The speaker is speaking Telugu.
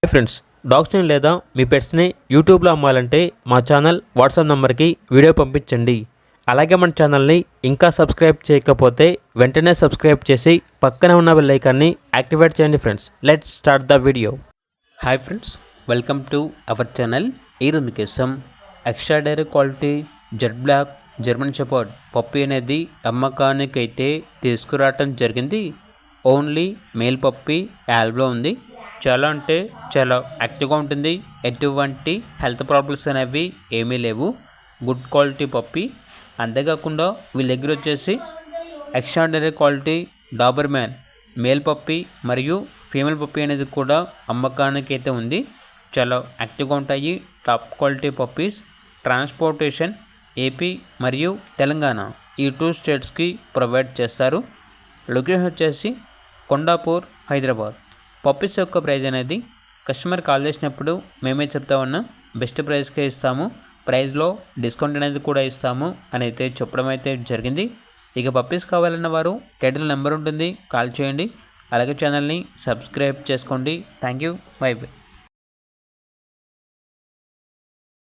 హాయ్ ఫ్రెండ్స్, డాగ్స్ని లేదా మీ పెట్స్ని యూట్యూబ్లో అమ్మాలంటే మా ఛానల్ వాట్సాప్ నెంబర్కి వీడియో పంపించండి. అలాగే మన ఛానల్ని ఇంకా సబ్స్క్రైబ్ చేయకపోతే వెంటనే సబ్స్క్రైబ్ చేసి పక్కనే ఉన్న బెల్ ఐకాన్ని యాక్టివేట్ చేయండి. Friends, let's start the video. Hi friends, welcome to our channel. ఈరోజు మీకోసం extra dairy quality Z black German shepherd puppy అనేది అమ్మకానికి అయితే తీసుకురావటం జరిగింది. ఓన్లీ మేల్ పప్పీ యాల్బ్లో ఉంది. చాలా అంటే చాలా యాక్టివ్గా ఉంటుంది. ఎటువంటి హెల్త్ ప్రాబ్లమ్స్ అనేవి ఏమీ లేవు. Good quality puppy. అంతేకాకుండా వీళ్ళ దగ్గర వచ్చేసి extraordinary quality Dabur man male puppy మరియు ఫీమేల్ పప్పీ అనేది కూడా అమ్మకానికి అయితే ఉంది. చాలా యాక్టివ్గా ఉంటాయి. Top quality puppies. Transportation AP మరియు తెలంగాణ ఈ 2 స్టేట్స్కి ప్రొవైడ్ చేస్తారు. లొకేషన్ వచ్చేసి కొండాపూర్, హైదరాబాద్. పప్పీస్ యొక్క ప్రైజ్ అనేది కస్టమర్ కాల్ చేసినప్పుడు మేమే చెప్తా ఉన్నాం, బెస్ట్ ప్రైస్కే ఇస్తాము, ప్రైస్లో డిస్కౌంట్ అనేది కూడా ఇస్తాము అని అయితే చెప్పడం అయితే జరిగింది. ఇక పప్పీస్ కావాలన్న వారు టైటిల్ నెంబర్ ఉంటుంది, కాల్ చేయండి. అలాగే ఛానల్ని సబ్స్క్రైబ్ చేసుకోండి. Thank you. By by.